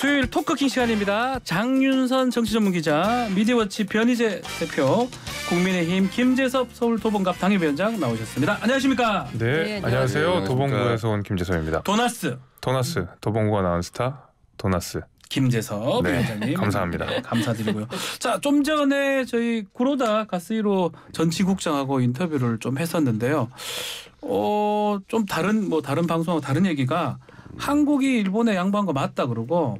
수요일 토크킹 시간입니다. 장윤선 정치전문기자, 미디어워치 변희재 대표, 국민의힘 김재섭 서울도봉갑 당협위원장 나오셨습니다. 안녕하십니까? 네, 안녕하세요. 도봉구에서 온 김재섭입니다. 도나스, 도봉구가 나온 스타 도나스 김재섭 위원장님. 감사합니다. 감사드리고요. 자, 좀 전에 저희 구로다 가스히로 전 지국장하고 인터뷰를 좀 했었는데요. 좀 다른 방송하고 다른 얘기가 한국이 일본에 양보한 거 맞다 그러고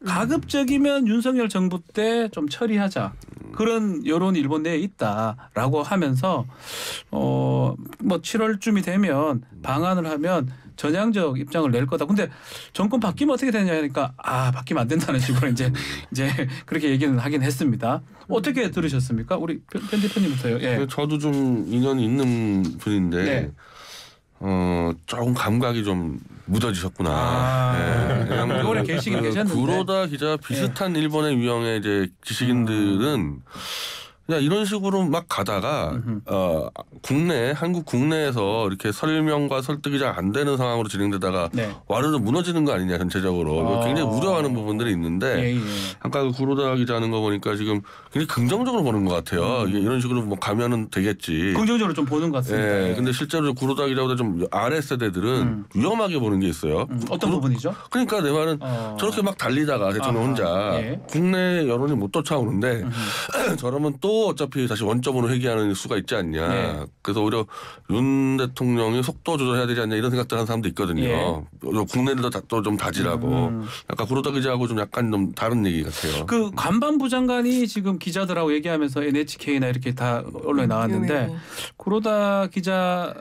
가급적이면 윤석열 정부 때 좀 처리하자 그런 여론이 일본 내에 있다라고 하면서 뭐 7월쯤이 되면 방안을 하면 전향적 입장을 낼 거다. 근데 정권 바뀌면 어떻게 되냐 하니까 바뀌면 안 된다는 식으로 이제 그렇게 얘기는 하긴 했습니다. 어떻게 들으셨습니까? 우리 편 대표님부터요. 예. 저도 좀 인연이 있는 분인데 네. 조금 감각이 좀 묻어지셨구나. 네. 오래 계시긴 계셨는데 구로다 기자 비슷한 일본의 유형의 이제 지식인들은 그냥 이런 식으로 막 가다가 한국 국내에서 이렇게 설명과 설득이 잘 안 되는 상황으로 진행되다가 와르르 무너지는 거 아니냐 전체적으로 굉장히 우려하는 부분들이 있는데 아까 그 구로다 기자 하는 거 보니까 지금 굉장히 긍정적으로 보는 것 같아요. 이게 이런 식으로 뭐 가면은 되겠지. 긍정적으로 좀 보는 것 같습니다. 예. 근데 실제로 구로다 기자보다 좀 아래 세대들은 위험하게 보는 게 있어요. 어떤 부분이죠? 그러니까 내 말은 저렇게 막 달리다가 대통령 혼자 국내 여론이 못 쫓아오는데 저러면 또 어차피 다시 원점으로 회귀하는 수가 있지 않냐. 그래서 오히려 윤 대통령이 속도 조절해야 되지 않냐 이런 생각들 하는 사람도 있거든요. 국내들도 또 좀 다지라고. 약간 구로다 기자하고 좀 약간 좀 다른 얘기 같아요. 그 관반부 장관이 지금 기자들하고 얘기하면서 NHK나 이렇게 다 언론에 나왔는데 구로다 기자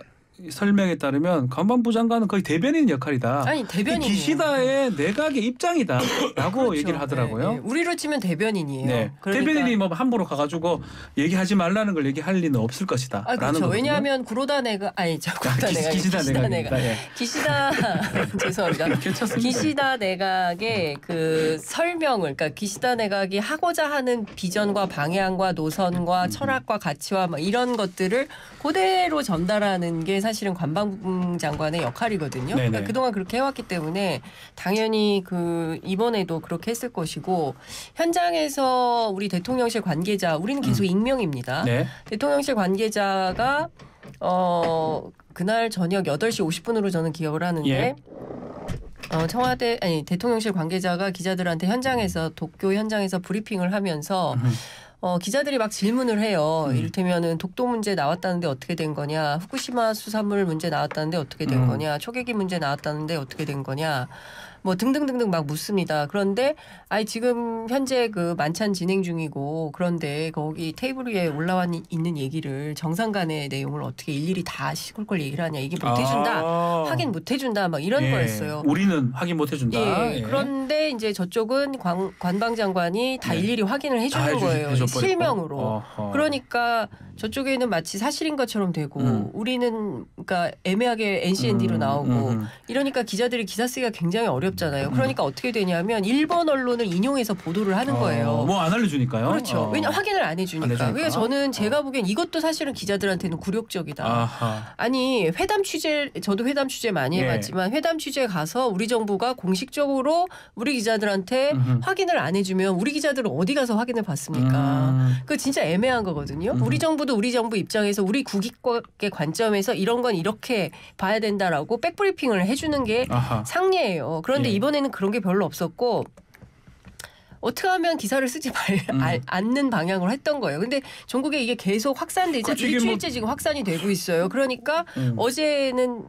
설명에 따르면 관반부 장관은 거의 대변인 역할이다. 아니 대변인 기시다의 내각의 입장이다라고 그렇죠. 얘기를 하더라고요. 네. 우리로 치면 대변인이에요. 네. 그러니까. 대변인이 뭐 함부로 가가지고 얘기하지 말라는 걸 얘기할 리는 없을 것이다. 그렇죠. 왜냐하면 구로다 내각 기시다 죄송합니다. 기시다 내각의 그 설명을 그러니까 기시다 내각이 하고자 하는 비전과 방향과 노선과 철학과 가치와 뭐 이런 것들을 그대로 전달하는 게 사실은 관방부 장관의 역할이거든요. 그러니까 그동안 그렇게 해왔기 때문에 당연히 이번에도 그렇게 했을 것이고 현장에서 우리 대통령실 관계자 우리는 계속 익명입니다. 대통령실 관계자가 그날 저녁 8시 50분으로 저는 기억을 하는데 대통령실 관계자가 기자들한테 도쿄 현장에서 브리핑을 하면서 기자들이 막 질문을 해요. 이를테면은 독도 문제 나왔다는데 어떻게 된 거냐. 후쿠시마 수산물 문제 나왔다는데 어떻게 된 거냐. 초계기 문제 나왔다는데 어떻게 된 거냐. 뭐 등등등등 막 묻습니다. 그런데 지금 현재 그 만찬 진행 중이고 그런데 거기 테이블 위에 올라와 있는 얘기를 정상 간의 내용을 어떻게 일일이 다 시골걸 얘기를 하냐. 이게 못 해준다. 확인 못 해준다. 막 이런 거였어요. 우리는 확인 못 해준다. 그런데 이제 저쪽은 관방장관이 다 일일이 확인을 해주는 거예요. 실명으로. 그러니까 저쪽에는 마치 사실인 것처럼 되고 우리는 그러니까 애매하게 NCND로 나오고 이러니까 기자들이 기사 쓰기가 굉장히 어렵잖아요. 그러니까 어떻게 되냐면 일본 언론을 인용해서 보도를 하는 거예요. 뭐 안 알려주니까요. 그렇죠. 왜냐 확인을 안 해주니까. 그러니까 저는 제가 보기엔 이것도 사실은 기자들한테는 굴욕적이다. 아니 저도 회담 취재 많이 해봤지만 회담 취재 가서 우리 정부가 공식적으로 우리 기자들한테 확인을 안 해주면 우리 기자들은 어디 가서 확인을 받습니까? 그거 진짜 애매한 거거든요. 우리 정부 입장에서 우리 국익의 관점에서 이런 건 이렇게 봐야 된다라고 백브리핑을 해주는 게 상례예요. 그런데 이번에는 그런 게 별로 없었고 어떻게 하면 기사를 쓰지 않는 방향으로 했던 거예요. 근데 전국에 이게 계속 확산되자 일주일째 지금 확산이 되고 있어요. 그러니까 어제는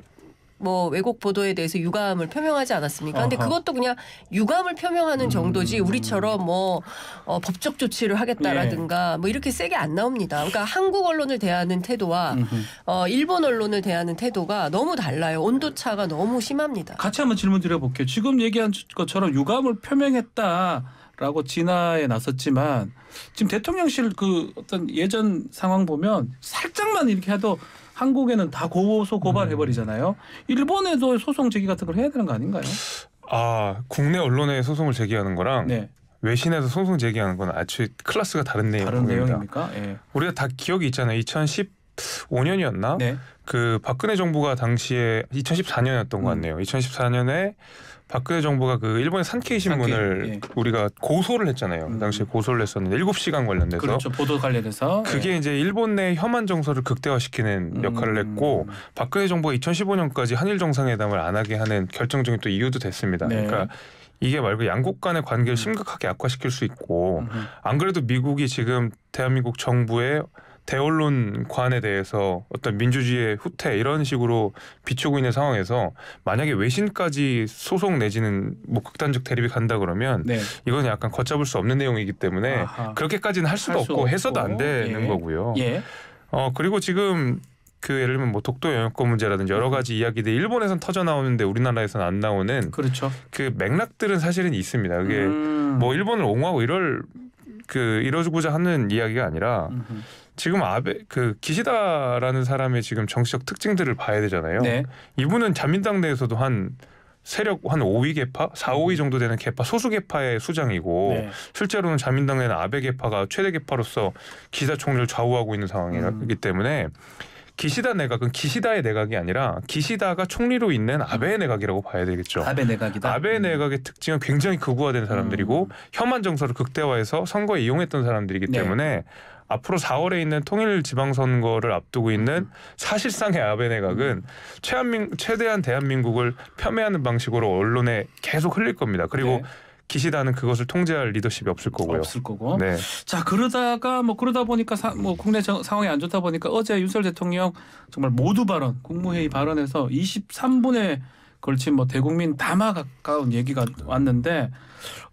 뭐 왜곡 보도에 대해서 유감을 표명하지 않았습니까? 근데 그것도 그냥 유감을 표명하는 정도지 우리처럼 뭐 법적 조치를 하겠다라든가 뭐 이렇게 세게 안 나옵니다. 그러니까 한국 언론을 대하는 태도와 일본 언론을 대하는 태도가 너무 달라요. 온도차가 너무 심합니다. 같이 한번 질문 드려볼게요. 지금 얘기한 것처럼 유감을 표명했다라고 진화에 나섰지만 지금 대통령실 그 어떤 예전 상황 보면 살짝만 이렇게 해도 한국에는 다 고소 고발해버리잖아요. 일본에도 소송 제기 같은 걸 해야 되는 거 아닌가요? 국내 언론에 소송을 제기하는 거랑 외신에서 소송 제기하는 건 아주 클래스가 다른 내용입니다. 다른 내용입니까? 우리가 다 기억이 있잖아요. 2015년이었나? 그 박근혜 정부가 당시에 2014년이었던 것 같네요. 2014년에 박근혜 정부가 그 일본의 산케이 신문을 우리가 고소를 했잖아요. 당시에 고소를 했었는데 7시간 관련돼서. 그렇죠. 보도 관련해서. 그게 이제 일본 내 혐한 정서를 극대화시키는 역할을 했고 박근혜 정부가 2015년까지 한일 정상회담을 안 하게 하는 결정적인 또 이유도 됐습니다. 그러니까 이게 말고 양국 간의 관계를 심각하게 악화시킬 수 있고 안 그래도 미국이 지금 대한민국 정부의 대언론관에 대해서 어떤 민주주의의 후퇴 이런 식으로 비추고 있는 상황에서 만약에 외신까지 소송 내지는 뭐 극단적 대립이 간다 그러면 이건 약간 걷잡을 수 없는 내용이기 때문에 그렇게까지는 할 수도 없고 해서도 안 되는 거고요. 그리고 지금 그 예를 들면 뭐 독도 영유권 문제라든지 여러 가지 이야기들이 일본에선 터져 나오는데 우리나라에서는 안 나오는 그렇죠. 그 맥락들은 사실은 있습니다. 그게 뭐 일본을 옹호하고 이러고자 하는 이야기가 아니라 지금 그 기시다라는 사람의 지금 정치적 특징들을 봐야 되잖아요. 이분은 자민당 내에서도 한 세력 한 5위 계파, 4, 5위 정도 되는 계파, 소수 계파의 수장이고 실제로는 자민당 내는 아베 계파가 최대 계파로서 기시다 총리를 좌우하고 있는 상황이기 때문에 기시다 내각은 기시다의 내각이 아니라 기시다가 총리로 있는 아베의 내각이라고 봐야 되겠죠. 아베 내각이다. 아베 내각의 특징은 굉장히 극우화된 사람들이고 혐한 정서를 극대화해서 선거에 이용했던 사람들이기 때문에 앞으로 4월에 있는 통일 지방선거를 앞두고 있는 사실상의 아베 내각은 최대한 대한민국을 폄훼하는 방식으로 언론에 계속 흘릴 겁니다. 그리고 기시다는 그것을 통제할 리더십이 없을 거고요. 없을 거고. 자 그러다가 그러다 보니까 국내 상황이 안 좋다 보니까 어제 윤석열 대통령 정말 모두 발언, 국무회의 발언에서 23분에 걸친 대국민 담화 가까운 얘기가 왔는데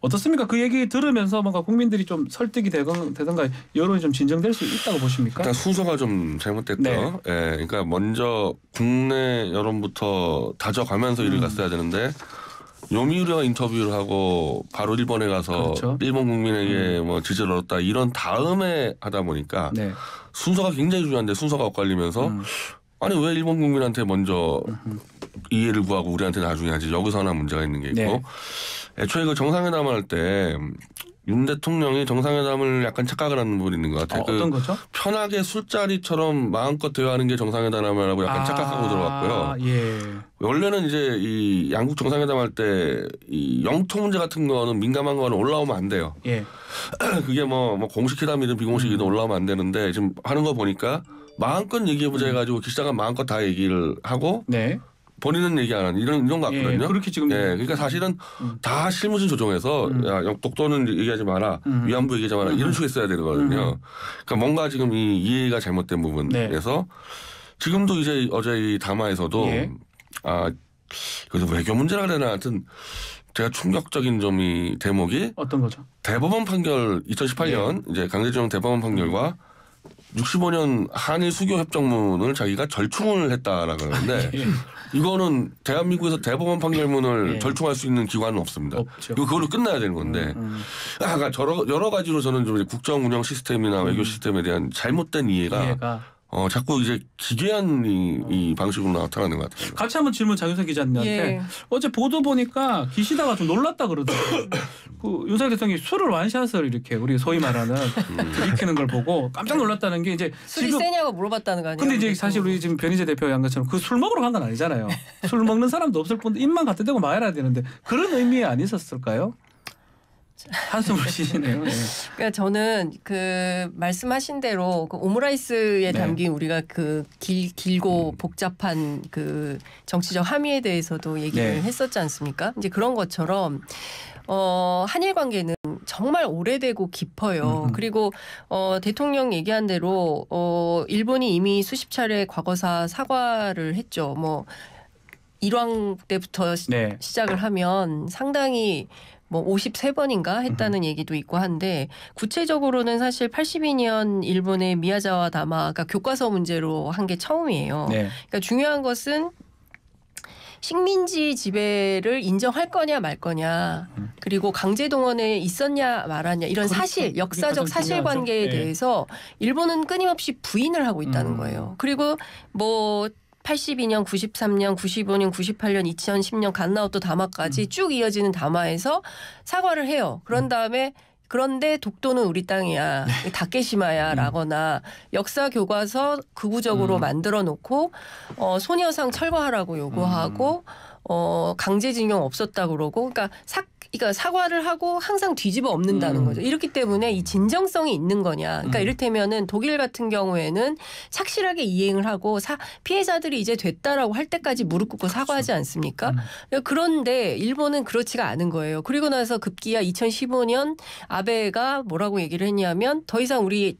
어떻습니까? 그 얘기 들으면서 뭔가 국민들이 좀 설득이 되던가 여론이 좀 진정될 수 있다고 보십니까? 일단 순서가 좀 잘못됐다. 그러니까 먼저 국내 여론부터 다져가면서 일을 갔어야 되는데 요미우리와 인터뷰를 하고 바로 일본에 가서 일본 국민에게 지지를 얻었다 이런 다음에 하다 보니까 순서가 굉장히 중요한데 순서가 엇갈리면서 아니 왜 일본 국민한테 먼저 이해를 구하고 우리한테 나중에 하지 여기서 하나 문제가 있는 게 있고 애초에 그 정상회담을 할 때 윤 대통령이 정상회담을 약간 착각을 하는 부분이 있는 것 같아요. 어떤 거죠? 편하게 술자리처럼 마음껏 대화하는 게 정상회담이라고 약간 착각하고 들어갔고요. 원래는 이제 이 양국 정상회담 할 때 이 영토 문제 같은 거는 민감한 거는 올라오면 안 돼요. 그게 공식 회담이든 비공식이든 올라오면 안 되는데 지금 하는 거 보니까 마음껏 얘기해보자 해가지고 기시다가 마음껏 다 얘기를 하고 본인은 얘기 안 하는 이런 거 같거든요. 그렇게 지금. 그러니까 사실은 다 실무진 조정해서 야, 독도는 얘기하지 마라, 위안부 얘기하지 마라 이런 식으로 했어야 되거든요. 그러니까 뭔가 지금 이 이해가 잘못된 부분에서 지금도 이제 어제 이 담화에서도 그래서 외교 문제라 그래나 하여튼 제가 충격적인 점이 대목이 어떤 거죠? 대법원 판결 2018년 이제 강제징용 대법원 판결과 65년 한일 수교 협정문을 자기가 절충을 했다라고 하는데 이거는 대한민국에서 대법원 판결문을 절충할 수 있는 기관은 없습니다. 없죠. 이거 그걸로 끝나야 되는 건데 그러니까 여러 가지로 저는 좀 국정 운영 시스템이나 외교 시스템에 대한 잘못된 이해가 자꾸 이제 기괴한 이 방식으로 나타나는 것 같아요. 같이 한번 질문 장윤선 기자님한테 어제 보도 보니까 기시다가 좀 놀랐다 그러더라고요. 그 윤석열 대통령이 술을 완샷을 이렇게 우리 소위 말하는 일으키는 걸 보고 깜짝 놀랐다는 게 이제 술이 세냐고 물어봤다는 거 아니에요? 근데 이제 사실 우리 지금 변희재 대표 한 것처럼 그 술 먹으러 간 건 아니잖아요. 술 먹는 사람도 없을 뿐 입만 갖다 대고 말아야 되는데 그런 의미 아니었을까요? 한숨을 쉬시네요. 그러니까 저는 그 말씀하신 대로 그 오므라이스에 담긴 우리가 그 길고 복잡한 그 정치적 함의에 대해서도 얘기를 했었지 않습니까? 이제 그런 것처럼 한일 관계는 정말 오래되고 깊어요. 그리고 대통령 얘기한 대로 일본이 이미 수십 차례 과거사 사과를 했죠. 일왕 때부터 시작을 하면 상당히 53번인가 했다는 얘기도 있고 한데 구체적으로는 사실 82년 일본의 미야자와 다마가 교과서 문제로 한 게 처음이에요. 그러니까 중요한 것은 식민지 지배를 인정할 거냐 말 거냐 그리고 강제 동원에 있었냐 말았냐 이런 사실 역사적 사실관계에 대해서 일본은 끊임없이 부인을 하고 있다는 거예요. 그리고 82년, 93년, 95년, 98년, 2010년 갓나오토 담화까지 쭉 이어지는 담화에서 사과를 해요. 그런 다음에 그런데 독도는 우리 땅이야, 다케시마야라거나 역사 교과서 극우적으로 만들어 놓고 소녀상 철거하라고 요구하고 강제징용 없었다 그러고, 그러니까 사과를 하고 항상 뒤집어 엎는다는 거죠. 이렇기 때문에 이 진정성이 있는 거냐. 그러니까 이를테면은 독일 같은 경우에는 착실하게 이행을 하고 피해자들이 이제 됐다라고 할 때까지 무릎 꿇고 사과하지 않습니까? 그런데 일본은 그렇지가 않은 거예요. 그리고 나서 급기야 2015년 아베가 뭐라고 얘기를 했냐면 더 이상 우리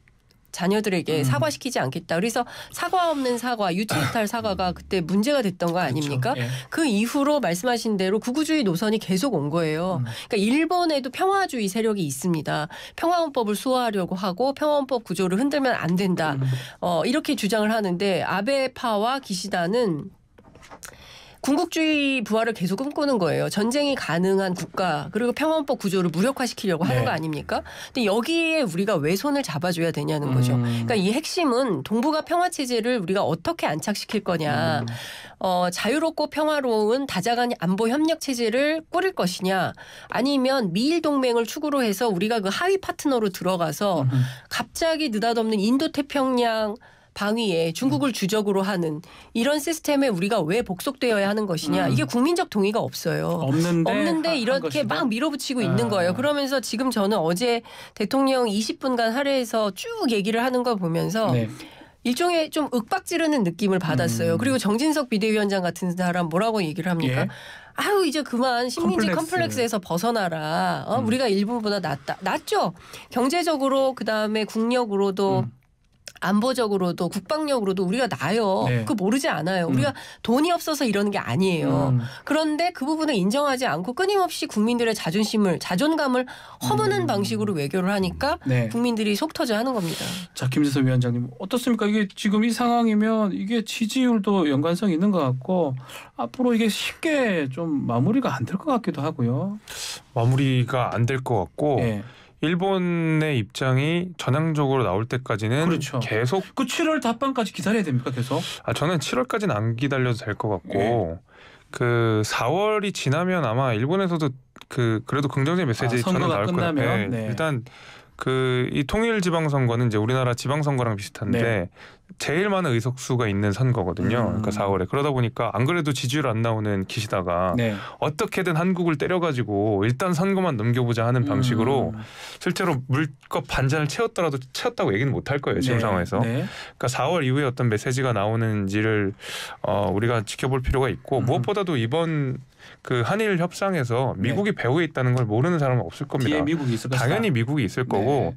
자녀들에게 사과시키지 않겠다. 그래서 사과 없는 사과, 유체이탈 사과가 그때 문제가 됐던 거 아닙니까? 그렇죠. 예. 그 이후로 말씀하신 대로 극우주의 노선이 계속 온 거예요. 그러니까 일본에도 평화주의 세력이 있습니다. 평화헌법을 수호하려고 하고 평화헌법 구조를 흔들면 안 된다. 이렇게 주장을 하는데 아베파와 기시다는 군국주의 부활을 계속 꿈꾸는 거예요. 전쟁이 가능한 국가 그리고 평화헌법 구조를 무력화시키려고 하는 거 아닙니까? 근데 여기에 우리가 왜 손을 잡아줘야 되냐는 거죠. 그러니까 이 핵심은 동북아 평화체제를 우리가 어떻게 안착시킬 거냐. 자유롭고 평화로운 다자간 안보 협력 체제를 꾸릴 것이냐. 아니면 미일 동맹을 축으로 해서 우리가 그 하위 파트너로 들어가서 갑자기 느닷없는 인도태평양 방위에 중국을 주적으로 하는 이런 시스템에 우리가 왜 복속되어야 하는 것이냐. 이게 국민적 동의가 없어요. 없는데 이렇게 막 밀어붙이고 있는 거예요. 그러면서 지금 저는 어제 대통령 20분간 할애해서 쭉 얘기를 하는 걸 보면서 일종의 좀 윽박지르는 느낌을 받았어요. 그리고 정진석 비대위원장 같은 사람 뭐라고 얘기를 합니까? 예. 아유 이제 그만 식민지 컴플렉스에서 벗어나라. 우리가 일본보다 낫죠. 경제적으로 그다음에 국력으로도 안보적으로도 국방력으로도 우리가 나아요. 그거 모르지 않아요. 우리가 돈이 없어서 이러는 게 아니에요. 그런데 그 부분을 인정하지 않고 끊임없이 국민들의 자존감을 허무는 방식으로 외교를 하니까 국민들이 속 터져 하는 겁니다. 자, 김재섭 위원장님 어떻습니까? 이게 지금 이 상황이면 이게 지지율도 연관성이 있는 것 같고 앞으로 이게 쉽게 좀 마무리가 안 될 것 같기도 하고요. 마무리가 안 될 것 같고 일본의 입장이 전향적으로 나올 때까지는 계속 그 7월 답방까지 기다려야 됩니까? 계속? 저는 7월까지는 안 기다려도 될 것 같고 그 4월이 지나면 아마 일본에서도 그래도 긍정적인 메시지 저는 나올 거예요. 일단 이 통일 지방선거는 이제 우리나라 지방선거랑 비슷한데 제일 많은 의석수가 있는 선거거든요. 그러니까 4월에. 그러다 보니까 안 그래도 지지율 안 나오는 기시다가 어떻게든 한국을 때려가지고 일단 선거만 넘겨보자 하는 방식으로 실제로 물컵 반잔을 채웠다고 얘기는 못할 거예요. 지금 상황에서. 그러니까 4월 이후에 어떤 메시지가 나오는지를 우리가 지켜볼 필요가 있고 무엇보다도 이번 그 한일 협상에서 미국이 배후에 있다는 걸 모르는 사람은 없을 겁니다. 뒤에 미국이 있을 것이다. 당연히 미국이 있을 거고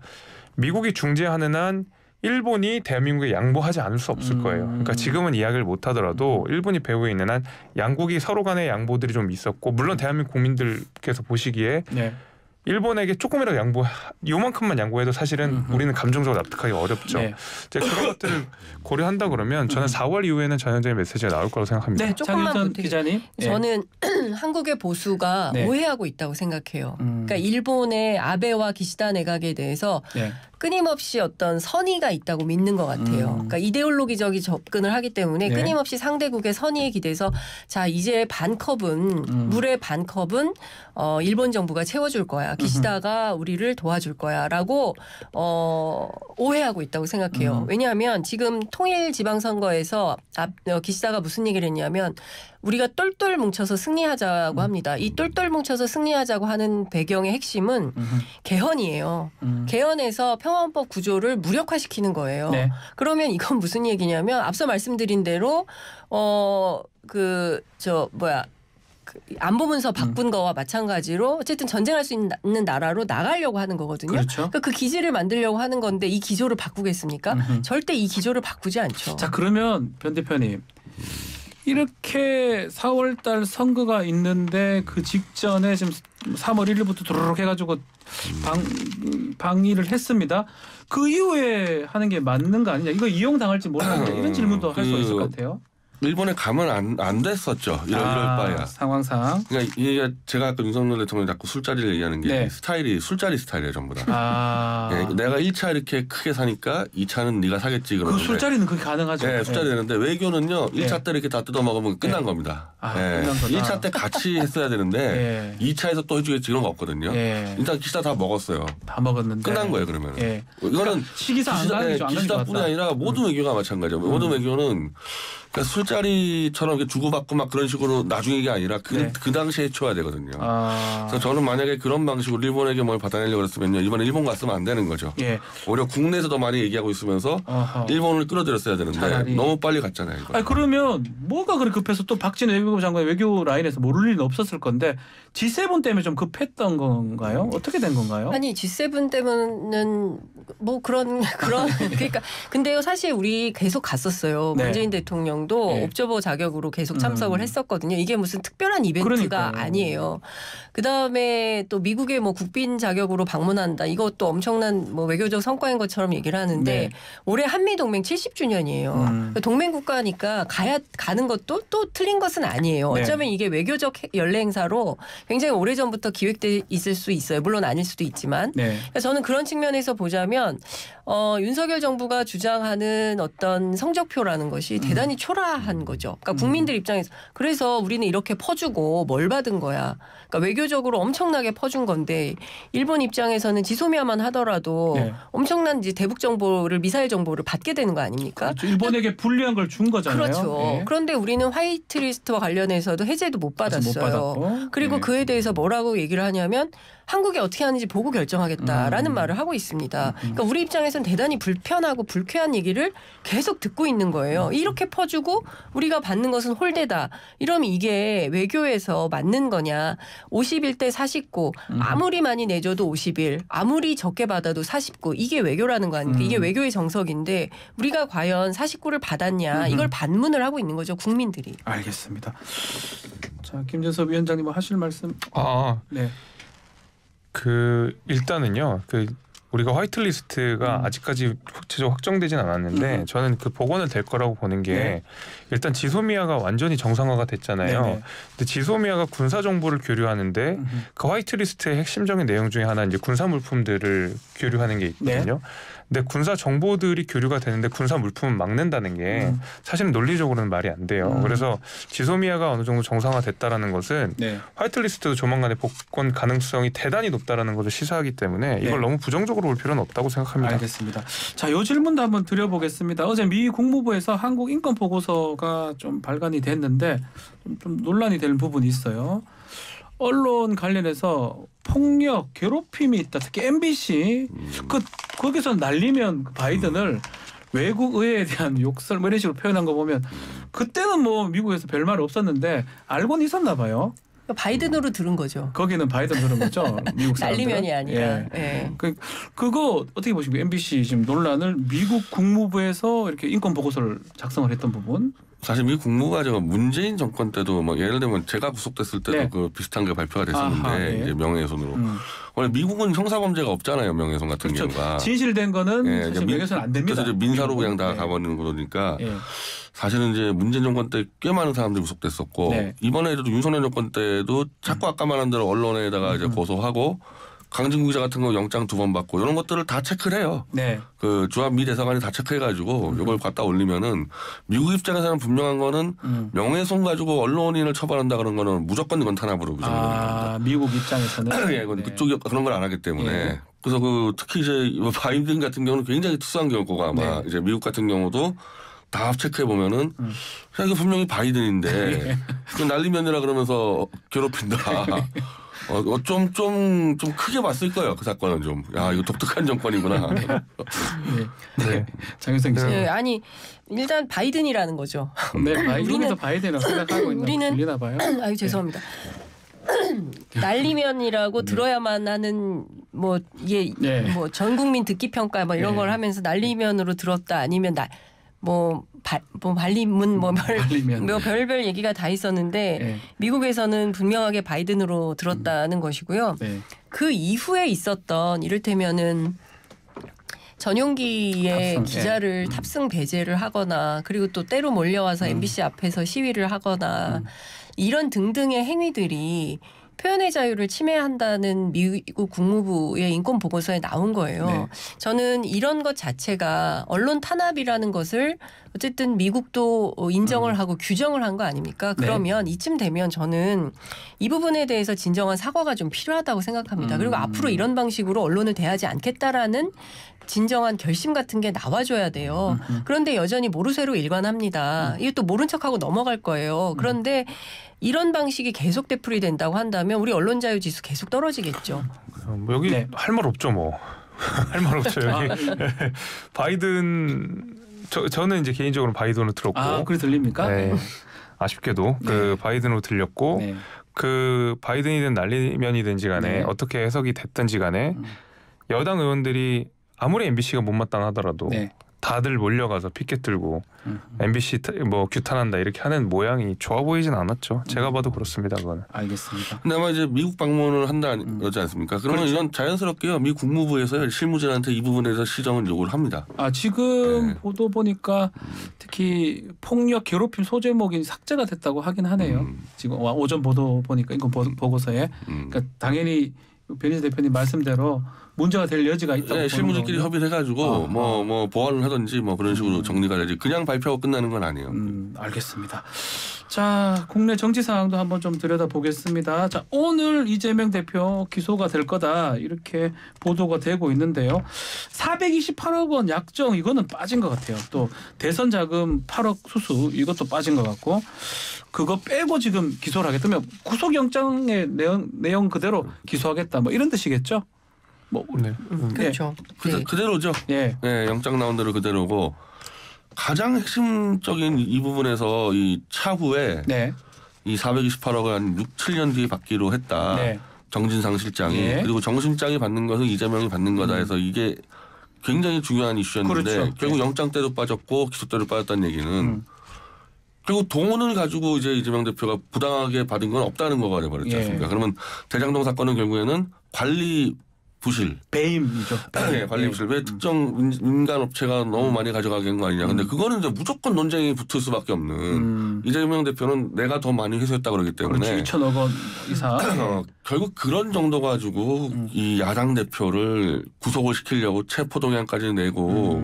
미국이 중재하는 한 일본이 대한민국에 양보하지 않을 수 없을 거예요. 그러니까 지금은 이야기를 못 하더라도 일본이 배후에 있는 한 양국이 서로 간의 양보들이 좀 있었고 물론 대한민국 국민들께서 보시기에 일본에게 조금이라도 요만큼만 양보해도 사실은 우리는 감정적으로 납득하기 어렵죠. 이제 그런 것들을 고려한다 그러면 저는 4월 이후에는 전형적인 메시지가 나올 거라고 생각합니다. 조금만 기자님. 저는 한국의 보수가 오해하고 있다고 생각해요. 그러니까 일본의 아베와 기시다 내각에 대해서 끊임없이 어떤 선의가 있다고 믿는 것 같아요. 그러니까 이데올로기적인 접근을 하기 때문에 끊임없이 상대국의 선의에 기대서 자 이제 물의 반컵은 일본 정부가 채워줄 거야. 기시다가 우리를 도와줄 거야라고 오해하고 있다고 생각해요. 왜냐하면 지금 통일 지방선거에서 기시다가 무슨 얘기를 했냐면 우리가 똘똘 뭉쳐서 승리하자고 합니다. 이 똘똘 뭉쳐서 승리하자고 하는 배경의 핵심은 개헌이에요. 개헌에서 평화헌법 구조를 무력화시키는 거예요. 그러면 이건 무슨 얘기냐면 앞서 말씀드린 대로 안보문서 바꾼 거와 마찬가지로 어쨌든 전쟁할 수 있는 나라로 나가려고 하는 거거든요. 그러니까 그 기지를 만들려고 하는 건데 이 기조를 바꾸겠습니까? 절대 이 기조를 바꾸지 않죠. 자 그러면 변 대표님. 이렇게 4월 달 선거가 있는데 그 직전에 지금 3월 1일부터 도로록 해가지고 방위를 했습니다. 그 이후에 하는 게 맞는 거 아니냐. 이거 이용당할지 모르겠는데 이런 질문도 할 수 있을 것 같아요. 일본에 가면 안 됐었죠. 이럴 바야. 상황상. 그러니까 이게 제가 아까 윤석열 대통령이 자꾸 술자리를 얘기하는 게 네. 스타일이 술자리 스타일이에요, 전부 다. 네, 내가 1차 이렇게 크게 사니까 2차는 네가 사겠지 그러는데. 그 술자리는 그게 가능하죠. 네, 술자리 되는데 외교는요. 1차 네. 때 이렇게 다 뜯어먹으면 끝난 겁니다. 끝난 거다. 1차 때 같이 했어야 되는데 2차에서 또 해주겠지 이런 거 없거든요. 일단 기시다 다 먹었어요. 다 먹었는데. 끝난 거예요, 그러면. 이거는 그러니까 시기상 안 가는 게 기시다뿐이 아니라 모든 외교가 마찬가지예요. 모든 외교는 그러니까 술자리처럼 이렇게 주고받고 막 그런 식으로 나중에 이게 아니라 그 당시에 해쳐야 되거든요. 그래서 저는 만약에 그런 방식으로 일본에게 뭘 받아내려고 그랬으면요. 이번에 일본 갔으면 안 되는 거죠. 오히려 국내에서 더 많이 얘기하고 있으면서 일본을 끌어들였어야 되는데 차라리. 너무 빨리 갔잖아요. 이거. 아니 그러면 뭐가 그렇게 급해서 또 박진애 외교부 장관의 외교 라인에서 모를 일은 없었을 건데 G7 때문에 좀 급했던 건가요? 어떻게 된 건가요? 아니 G7 때문은 뭐 그런 그러니까 근데요 사실 우리 계속 갔었어요. 문재인 대통령도 옵저버 자격으로 계속 참석을 했었거든요. 이게 무슨 특별한 이벤트가 아니에요. 그다음에 또 미국의 뭐 국빈 자격으로 방문한다. 이것도 엄청난 뭐 외교적 성과인 것처럼 얘기를 하는데 올해 한미 동맹 70주년이에요. 동맹 국가니까 가는 것도 또 틀린 것은 아니에요. 어쩌면 이게 외교적 연례 행사로 굉장히 오래전부터 기획돼 있을 수 있어요. 물론 아닐 수도 있지만. 그러니까 저는 그런 측면에서 보자면 윤석열 정부가 주장하는 어떤 성적표라는 것이 대단히 초라한 거죠. 그러니까 국민들 입장에서 그래서 우리는 이렇게 퍼주고 뭘 받은 거야. 그러니까 외교적으로 엄청나게 퍼준 건데 일본 입장에서는 지소미아만 하더라도 엄청난 이제 대북 정보를 미사일 정보를 받게 되는 거 아닙니까? 그렇죠. 일본에게 불리한 걸 준 거잖아요. 그렇죠. 그런데 우리는 화이트리스트와 관련해서도 해제도 못 받았어요. 그리고 그에 대해서 뭐라고 얘기를 하냐면 한국이 어떻게 하는지 보고 결정하겠다라는 말을 하고 있습니다. 그러니까 우리 입장에서는 대단히 불편하고 불쾌한 얘기를 계속 듣고 있는 거예요. 이렇게 퍼주고 우리가 받는 것은 홀대다. 이러면 이게 외교에서 맞는 거냐. 51대 49 아무리 많이 내줘도 51 아무리 적게 받아도 49 이게 외교라는 거 아닙니까? 이게 외교의 정석인데 우리가 과연 49를 받았냐 이걸 반문을 하고 있는 거죠. 국민들이. 알겠습니다. 자 김재섭 위원장님 하실 말씀. 일단은요. 우리가 화이트리스트가 아직까지 구체적으로 확정되진 않았는데 저는 그 복원을 될 거라고 보는 게 일단 지소미아가 완전히 정상화가 됐잖아요. 근데 지소미아가 군사 정보를 교류하는데 그 화이트리스트의 핵심적인 내용 중에 하나 이제 군사 물품들을 교류하는 게 있거든요. 근데 군사 정보들이 교류가 되는데 군사 물품은 막는다는 게 사실은 논리적으로는 말이 안 돼요. 그래서 지소미아가 어느 정도 정상화됐다라는 것은 화이트리스트도 조만간에 복권 가능성이 대단히 높다라는 것을 시사하기 때문에 이걸 너무 부정적으로 볼 필요는 없다고 생각합니다. 알겠습니다. 자, 이 질문도 한번 드려보겠습니다. 어제 미 국무부에서 한국 인권 보고서가 좀 발간이 됐는데 좀 논란이 될 부분이 있어요. 언론 관련해서 폭력, 괴롭힘이 있다. 특히 MBC 거기서 날리면 바이든을 외국 의회에 대한 욕설 뭐 이런 식으로 표현한 거 보면 그때는 뭐 미국에서 별말 없었는데 알고는 있었나 봐요. 바이든으로 들은 거죠. 거기는 바이든 들은 거죠. 미국 사람들은. 날리면이 아니라. 그거 어떻게 보십니까? MBC 지금 논란을 미국 국무부에서 이렇게 인권 보고서를 작성을 했던 부분. 사실 미국 국무부가 문재인 정권 때도 뭐 예를 들면 제가 구속됐을 때도 그 비슷한 게 발표가 됐었는데 이제 명예훼손으로. 원래 미국은 형사범죄가 없잖아요. 명예훼손 같은 경우가. 진실된 거는 사실 명예훼손 안 됩니다. 그래서 이제 민사로 그냥 다 가버리는 거니까 사실은 이제 문재인 정권 때 꽤 많은 사람들이 구속됐었고 이번에도 윤석열 정권 때도 자꾸 아까 말한 대로 언론에다가 이제 고소하고 강진구 기자 같은 거 영장 2번 받고 이런 것들을 다 체크를 해요. 그 주한 미 대사관이 다 체크해가지고 이걸 갖다 올리면은 미국 입장에서는 분명한 거는 명예훼손 가지고 언론인을 처벌한다 그런 거는 무조건 이건 탄압으로 규정됩니다. 미국 입장에서는 이건 그쪽이 그런 걸 안 하기 때문에 그래서 특히 이제 바이든 같은 경우는 굉장히 특수한 경우가 아마 이제 미국 같은 경우도 다 체크해 보면은 이거 분명히 바이든인데 날리면이라 그러면서 괴롭힌다. 좀 크게 봤을 거예요. 그 사건은 좀. 야, 이거 독특한 정권이구나. 장윤성 기자. 아니 일단 바이든이라는 거죠. 우리는 바이든이라고 생각하고 있나 봐요. 아유 죄송합니다. 날리면이라고 들어야만 하는 뭐 이게 뭐 전 국민 듣기 평가 뭐 이런 걸 하면서 날리면으로 들었다 아니면 발리문 별별 얘기가 다 있었는데 미국에서는 분명하게 바이든으로 들었다는 것이고요. 그 이후에 있었던 이를테면은 전용기에 탑승, 기자를 탑승 배제를 하거나 그리고 또 때로 몰려와서 MBC 앞에서 시위를 하거나 이런 등등의 행위들이 표현의 자유를 침해한다는 미국 국무부의 인권 보고서에 나온 거예요. 네. 저는 이런 것 자체가 언론 탄압이라는 것을 어쨌든 미국도 인정을 하고 규정을 한 거 아닙니까? 그러면 이쯤 되면 저는 이 부분에 대해서 진정한 사과가 좀 필요하다고 생각합니다. 그리고 앞으로 이런 방식으로 언론을 대하지 않겠다라는 진정한 결심 같은 게 나와줘야 돼요. 그런데 여전히 모르쇠로 일관합니다. 이게 또 모른 척하고 넘어갈 거예요. 그런데 이런 방식이 계속 되풀이 된다고 한다면 우리 언론 자유 지수 계속 떨어지겠죠. 뭐 여기 할 말 없죠 뭐. 할 말 없죠 여기. 바이든 저는 이제 개인적으로 바이든으로 들었고. 그래 들립니까? 네. 아쉽게도 그 바이든으로 들렸고 그 바이든이든 날리면이든지 간에 어떻게 해석이 됐든지 간에 여당 의원들이 아무리 MBC가 못마땅하더라도 다들 몰려가서 피켓 들고 MBC 뭐 규탄한다 이렇게 하는 모양이 좋아 보이진 않았죠. 제가 봐도 그렇습니다. 그거는. 알겠습니다. 근데 아마 이제 미국 방문을 한다 그러지 않습니까? 그러면 그렇죠. 이런 자연스럽게요. 미국 국무부에서 실무진한테 이 부분에서 시정을 요구를 합니다. 지금 보도 보니까 특히 폭력 괴롭힘 소제목이 삭제가 됐다고 하긴 하네요. 지금 오전 보도 보니까 인권 보고서에 그러니까 당연히 변희재 대표님 말씀대로 문제가 될 여지가 있다고. 네, 실무진끼리 협의를 해가지고 뭐 보완을 하든지 뭐 그런 식으로 정리가 되지 그냥 발표하고 끝나는 건 아니에요. 알겠습니다. 자, 국내 정치 상황도 한번 좀 들여다보겠습니다. 자, 오늘 이재명 대표 기소가 될 거다 이렇게 보도가 되고 있는데요. 428억 원 약정 이거는 빠진 것 같아요. 또 대선 자금 8억 수수 이것도 빠진 것 같고 그거 빼고 지금 기소를 하겠다면 구속영장의 내용 그대로 기소하겠다 뭐 이런 뜻이겠죠? 뭐 그렇죠. 그대로죠. 네, 영장 나온 대로 그대로고 가장 핵심적인 이 부분에서 이 차후에 이 428억을 한 6, 7년 뒤에 받기로 했다. 정진상 실장이 그리고 정 실장이 받는 것은 이재명이 받는 거다 해서 이게 굉장히 중요한 이슈였는데 결국 영장 때도 빠졌고 기소 때도 빠졌다는 얘기는 그리고 돈을 가지고 이제 이재명 대표가 부당하게 받은 건 없다는 거가 돼버렸지 않습니까? 그러면 대장동 사건은 결국에는 관리 부실. 배임이죠. 네, 관리 부실. 왜 특정 민간 업체가 너무 많이 가져가게 한 거 아니냐. 근데 그거는 이제 무조건 논쟁이 붙을 수밖에 없는 이재명 대표는 내가 더 많이 회수했다 그러기 때문에. 그렇지. 2천억 원 이상. 결국 그런 정도 가지고 이 야당 대표를 구속을 시키려고 체포동의안까지 내고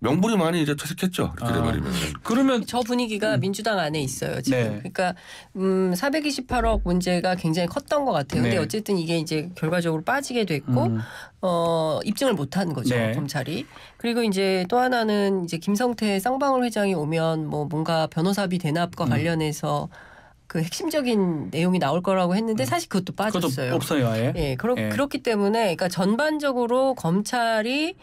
명분이 많이 이제 퇴색했죠. 이렇게 돼버리면. 그러면 저 분위기가 민주당 안에 있어요. 지금. 그러니까 428억 문제가 굉장히 컸던 것 같아요. 근데 어쨌든 이게 이제 결과적으로 빠지게 됐고 입증을 못한 거죠. 검찰이. 그리고 이제 또 하나는 이제 김성태 쌍방울 회장이 오면 뭐 뭔가 변호사비 대납과 관련해서 그 핵심적인 내용이 나올 거라고 했는데 사실 그것도 빠졌어요. 그것도 없어요, 아예. 그렇기 때문에 그러니까 전반적으로 검찰이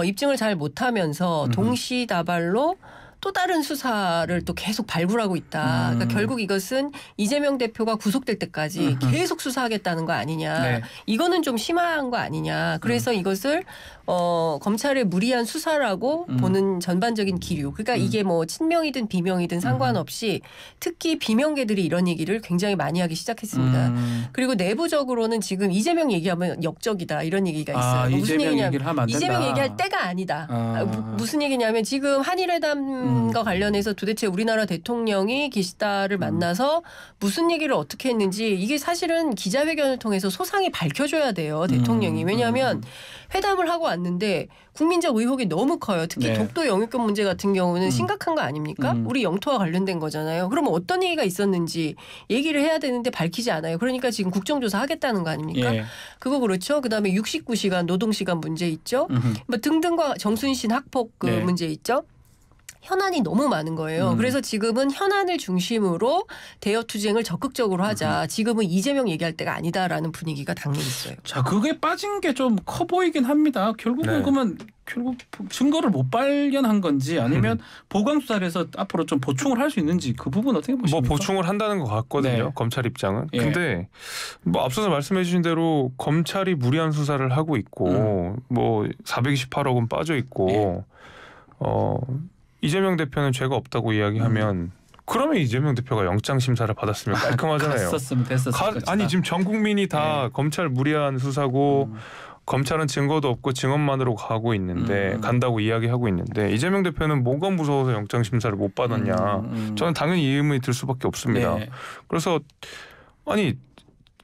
입증을 잘 못하면서 동시다발로 또 다른 수사를 또 계속 발굴하고 있다. 그러니까 결국 이것은 이재명 대표가 구속될 때까지 계속 수사하겠다는 거 아니냐. 이거는 좀 심한 거 아니냐. 그래서 이것을 검찰의 무리한 수사라고 보는 전반적인 기류. 그러니까 이게 뭐 친명이든 비명이든 상관없이 특히 비명계들이 이런 얘기를 굉장히 많이 하기 시작했습니다. 그리고 내부적으로는 지금 이재명 얘기하면 역적이다 이런 얘기가 있어요. 무슨 얘기냐면 이재명 얘기할 때가 아니다. 무슨 얘기냐면 지금 한일회담과 관련해서 도대체 우리나라 대통령이 기시다를 만나서 무슨 얘기를 어떻게 했는지 이게 사실은 기자회견을 통해서 소상히 밝혀줘야 돼요. 대통령이. 왜냐하면 회담을 하고 왔는데 국민적 의혹이 너무 커요. 특히 독도 영유권 문제 같은 경우는 심각한 거 아닙니까? 우리 영토와 관련된 거잖아요. 그러면 어떤 얘기가 있었는지 얘기를 해야 되는데 밝히지 않아요. 그러니까 지금 국정조사 하겠다는 거 아닙니까? 그거 그렇죠. 그다음에 69시간 노동시간 문제 있죠. 뭐 등등과 정순신 학폭 그 문제 있죠. 현안이 너무 많은 거예요. 그래서 지금은 현안을 중심으로 대여 투쟁을 적극적으로 하자. 지금은 이재명 얘기할 때가 아니다라는 분위기가 당내 있어요. 자, 그게 빠진 게 좀 커 보이긴 합니다. 결국은 그러면 결국 증거를 못 발견한 건지 아니면 보강 수사를 해서 앞으로 좀 보충을 할 수 있는지 그 부분 어떻게 보십니까? 뭐 보충을 한다는 것 같거든요. 검찰 입장은. 근데 뭐 앞서서 말씀해 주신 대로 검찰이 무리한 수사를 하고 있고 뭐 428억은 빠져 있고 이재명 대표는 죄가 없다고 이야기하면 그러면 이재명 대표가 영장 심사를 받았으면 깔끔하잖아요. 갔었으면 됐었을 아니 지금 전 국민이 다 검찰 무리한 수사고 검찰은 증거도 없고 증언만으로 가고 있는데 간다고 이야기하고 있는데 이재명 대표는 뭐가 무서워서 영장 심사를 못 받았냐. 저는 당연히 이 의문이 들 수밖에 없습니다. 네. 그래서 아니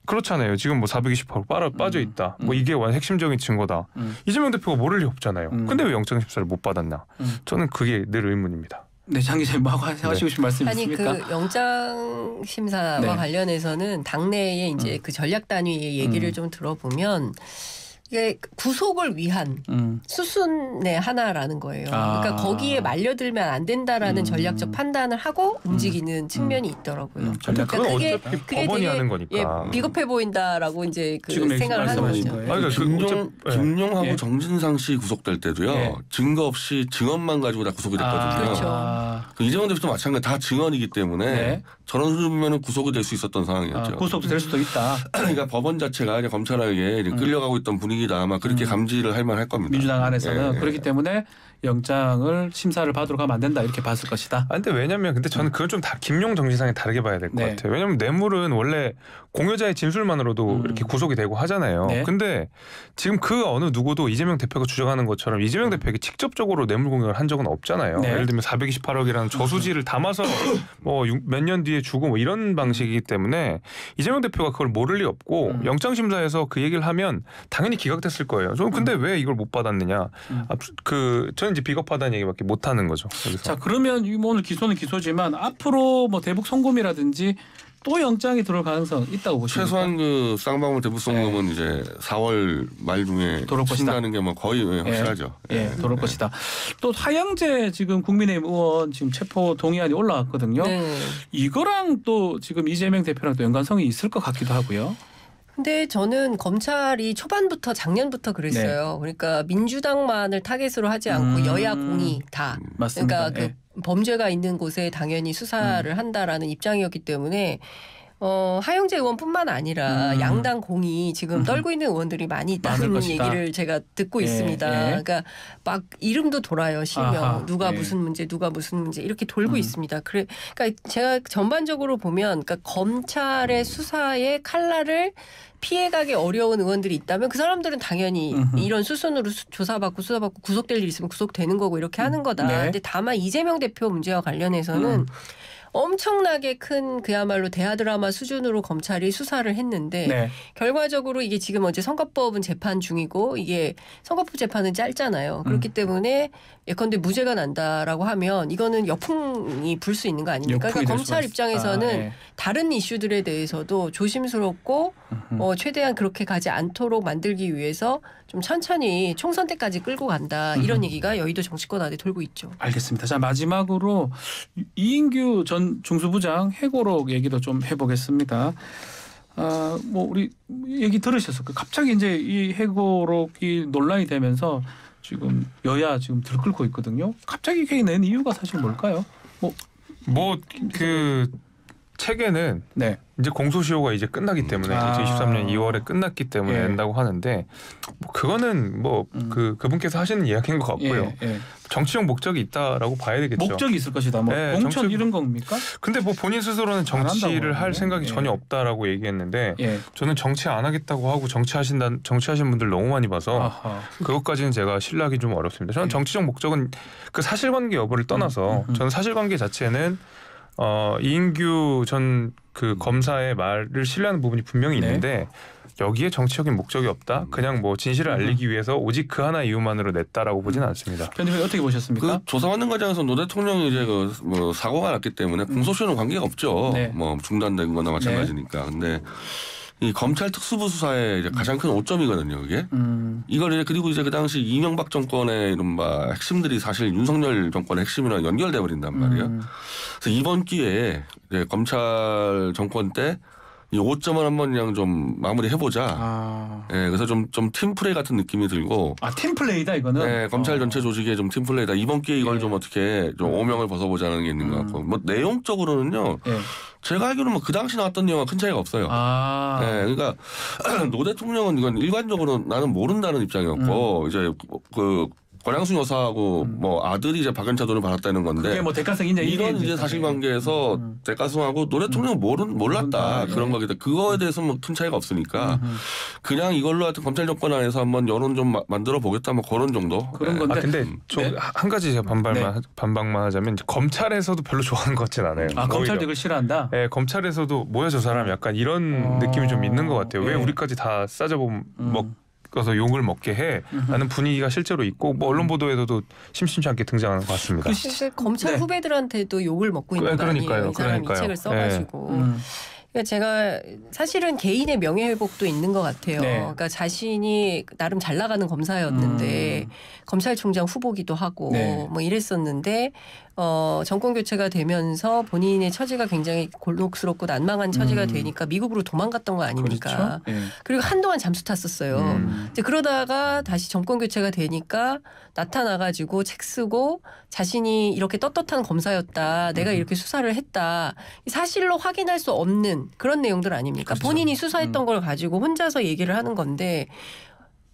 그렇잖아요. 지금 뭐 428호 빠져 있다. 뭐 이게 핵심적인 증거다. 이재명 대표가 모를 리 없잖아요. 근데 왜 영장 심사를 못 받았나? 저는 그게 늘 의문입니다. 네, 장 기자님 뭐 하시고 싶은 말씀 있습니까? 아니 그 영장 심사와 네. 관련해서는 당내에 이제 그 전략 단위의 얘기를 좀 들어보면 이게 구속을 위한 수순의 하나라는 거예요. 그러니까 거기에 말려들면 안 된다라는 전략적 판단을 하고 움직이는 측면이 있더라고요. 그러니까 그건 어차피 법원이 하는 거니까. 예, 비겁해 보인다라고 이제 그 지금 생각을 하는 거죠. 거예요. 김용하고 정진상 씨 구속될 때도요. 증거 없이 증언만 가지고 다 구속이 됐거든요. 그렇죠. 이재명 대표도 마찬가지 다 증언이기 때문에 저런 수준이면 구속이 될 수 있었던 상황이었죠. 구속도 될 수도 있다. 그러니까 법원 자체가 이제 검찰에게 이제 끌려가고 있던 분위기다. 아마 그렇게 감지를 할 만할 겁니다. 민주당 안에서는 그렇기 때문에 영장을 심사를 받으러 가면 안 된다 이렇게 봤을 것이다. 근데 왜냐면 근데 저는 그건 좀 다 김용 정지상에 다르게 봐야 될 것 같아요. 왜냐면 뇌물은 원래 공여자의 진술만으로도 이렇게 구속이 되고 하잖아요. 근데 지금 그 어느 누구도 이재명 대표가 주장하는 것처럼 이재명 대표에게 직접적으로 뇌물 공여를 한 적은 없잖아요. 예를 들면 428억이라는 저수지를 담아서 뭐 몇 년 뒤에 주고 뭐 이런 방식이기 때문에 이재명 대표가 그걸 모를 리 없고 영장 심사에서 그 얘기를 하면 당연히 기각됐을 거예요. 저는 근데 왜 이걸 못 받았느냐? 저는 이제 비겁하다는 얘기밖에 못 하는 거죠. 여기서. 자, 그러면 오늘 기소는 기소지만 앞으로 뭐 대북 송금이라든지 또 영장이 들어올 가능성 있다고 보십니까? 최소한 그 쌍방울 대북 송금은 이제 4월 말 중에 신다는 게 뭐 거의 확실하죠. 들어올 것이다. 또 하영재 지금 국민의힘 의원 지금 체포 동의안이 올라왔거든요. 이거랑 또 지금 이재명 대표랑 또 연관성이 있을 것 같기도 하고요. 근데 저는 검찰이 초반부터 작년부터 그랬어요. 그러니까 민주당만을 타겟으로 하지 않고 여야 공이 다. 맞습니다. 그러니까 그 범죄가 있는 곳에 당연히 수사를 한다라는 입장이었기 때문에 하영재 의원뿐만 아니라 양당 공이 지금 떨고 있는 의원들이 많이 있다는 얘기를 제가 듣고 있습니다. 그러니까 막 이름도 돌아요. 실명 누가 무슨 문제 누가 무슨 문제 이렇게 돌고 있습니다. 그러니까 제가 전반적으로 보면 그러니까 검찰의 수사의 칼날을 피해가기 어려운 의원들이 있다면 그 사람들은 당연히 이런 수순으로 조사받고 수사받고 구속될 일 있으면 구속되는 거고 이렇게 하는 거다. 근데 다만 이재명 대표 문제와 관련해서는 엄청나게 큰 그야말로 대하드라마 수준으로 검찰이 수사를 했는데 결과적으로 이게 지금 어제 선거법은 재판 중이고 이게 선거법 재판은 짧잖아요. 그렇기 때문에 예컨대 무죄가 난다라고 하면 이거는 역풍이 불 수 있는 거 아닙니까? 그러니까 검찰 입장에서는 다른 이슈들에 대해서도 조심스럽고 최대한 그렇게 가지 않도록 만들기 위해서 좀 천천히 총선 때까지 끌고 간다. 이런 얘기가 여의도 정치권 안에 돌고 있죠. 알겠습니다. 자, 마지막으로 이인규 전 중수부장 해고록 얘기도 좀 해보겠습니다. 뭐 우리 얘기 들으셨을 거예요. 갑자기 이제 이 해고록이 논란이 되면서 지금 여야 지금 들끓고 있거든요. 갑자기 이렇게 낸 이유가 사실 뭘까요? 그 책에는 이제 공소시효가 이제 끝나기 때문에 2023년 2월에 끝났기 때문에 낸다고 하는데 그거는 그분께서 하시는 이야기인 것 같고요. 정치적 목적이 있다라고 봐야 되겠죠. 목적이 있을 것이다. 뭐 공천 이런 겁니까? 근데 뭐 본인 스스로는 정치를 할 생각이 전혀 없다라고 얘기했는데 저는 정치 안 하겠다고 하고 정치하신 분들 너무 많이 봐서 그것까지는 제가 신뢰하기 좀 어렵습니다. 저는 정치적 목적은 그 사실관계 여부를 떠나서 저는 사실관계 자체는 이인규 전 그 검사의 말을 신뢰하는 부분이 분명히 있는데 여기에 정치적인 목적이 없다. 그냥 뭐 진실을 알리기 위해서 오직 그 하나 이유만으로 냈다라고 보지는 않습니다. 변호사님 어떻게 보셨습니까? 그 조사받는 과정에서 노 대통령이 이제 뭐 사고가 났기 때문에 공소시효는 관계가 없죠. 뭐 중단된 거나 마찬가지니까. 근데 이 검찰 특수부 수사의 이제 가장 큰 오점이거든요, 이게. 이걸 이제 그리고 이제 그 당시 이명박 정권의 이른바 핵심들이 사실 윤석열 정권의 핵심이랑 연결돼 버린단 말이에요. 그래서 이번 기회에 이제 검찰 정권 때 이 5점을 한번 그냥 좀 마무리해보자. 그래서 좀 팀플레이 같은 느낌이 들고. 팀플레이다 이거는? 검찰 전체 조직의 좀 팀플레이다. 이번 기회에 이걸 좀 어떻게 좀 오명을 벗어보자는 게 있는 것 같고. 뭐 내용적으로는요. 제가 알기로는 뭐 그 당시 나왔던 내용과 큰 차이가 없어요. 그러니까 노 대통령은 이건 일관적으로 나는 모른다는 입장이었고 이제 그 권양순 여사하고 뭐 아들이 이제 박연차 돈을 받았다는 건데 그게 뭐 대가성 인정 이런 이제 사실관계에서 대가성하고 노 대통령은 몰랐다 그런 거기 때문에 그거에 대해서 뭐 큰 차이가 없으니까 그냥 이걸로 하여튼 검찰 정권 안에서 한번 여론 좀 만들어 보겠다 뭐 그런 정도. 그런 건데. 근데 좀 한 가지 제가 반박만 하자면 이제 검찰에서도 별로 좋아하는 것 같진 않아요. 검찰도 이걸 싫어하는다. 네, 검찰에서도 뭐야 저 사람 약간 이런 느낌이 좀 있는 것 같아요. 왜 우리까지 다 먹어서 욕을 먹게 해? 라는 분위기가 실제로 있고 뭐 언론 보도에서도 심심치 않게 등장하는 것 같습니다. 검찰 후배들한테도 욕을 먹고 있는 거 아니에요? 이 사람이 이 책을 써가지고. 그러니까 제가 사실은 개인의 명예회복도 있는 것 같아요. 그러니까 자신이 나름 잘 나가는 검사였는데 검찰총장 후보기도 하고 뭐 이랬었는데 정권 교체가 되면서 본인의 처지가 굉장히 곤혹스럽고 난망한 처지가 되니까 미국으로 도망갔던 거 아닙니까? 그렇죠? 그리고 한동안 잠수 탔었어요. 이제 그러다가 다시 정권 교체가 되니까 나타나가지고 책 쓰고 자신이 이렇게 떳떳한 검사였다. 내가 이렇게 수사를 했다. 사실로 확인할 수 없는 그런 내용들 아닙니까? 그렇죠. 본인이 수사했던 걸 가지고 혼자서 얘기를 하는 건데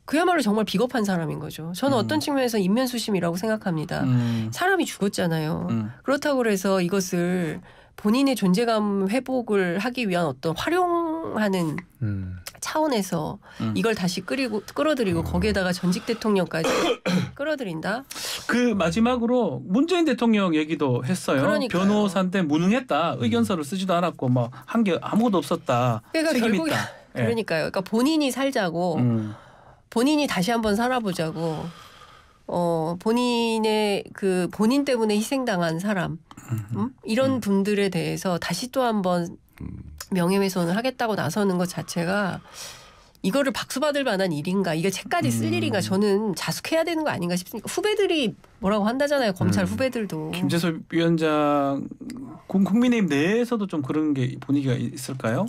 그야말로 정말 비겁한 사람인 거죠. 저는 어떤 측면에서 인면수심이라고 생각합니다. 사람이 죽었잖아요. 그렇다고 해서 이것을 본인의 존재감 회복을 하기 위한 어떤 활용하는 차원에서 이걸 다시 끌어들이고 거기에다가 전직 대통령까지 끌어들인다? 그 마지막으로 문재인 대통령 얘기도 했어요. 그러니까요. 변호사한테 무능했다. 의견서를 쓰지도 않았고 뭐 한 게 아무것도 없었다. 그러니까 책임 결국 있다. 그러니까요. 그러니까 본인이 살자고 본인이 다시 한번 살아보자고 본인의 그 본인 때문에 희생당한 사람 이런 분들에 대해서 다시 또 한번 명예훼손을 하겠다고 나서는 것 자체가 이거를 박수 받을 만한 일인가 이게 책까지 쓸 일인가 저는 자숙해야 되는 거 아닌가 싶습니다. 후배들이 뭐라고 한다잖아요. 검찰 후배들도. 김재섭 위원장 국민의힘 내에서도 좀 그런 게 분위기가 있을까요?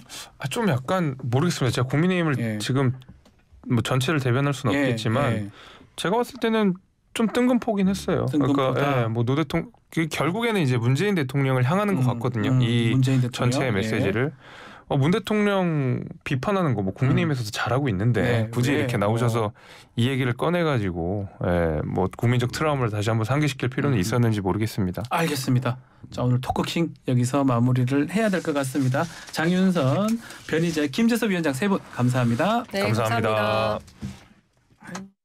좀 약간 모르겠습니다. 제가 국민의힘을 지금 뭐 전체를 대변할 수는 없겠지만 제가 봤을 때는 좀 뜬금포긴 했어요. 그러니까 뭐 노 대통령 결국에는 이제 문재인 대통령을 향하는 것 같거든요. 이 문재인 대통령? 전체의 메시지를 문 대통령 비판하는 거 뭐 국민의힘에서도 잘하고 있는데 굳이 이렇게 나오셔서 이 얘기를 꺼내가지고 뭐 국민적 트라우마를 다시 한번 상기시킬 필요는 있었는지 모르겠습니다. 알겠습니다. 자 오늘 토크킹 여기서 마무리를 해야 될 것 같습니다. 장윤선, 변희재, 김재섭 위원장 세 분 감사합니다. 네, 감사합니다. 감사합니다.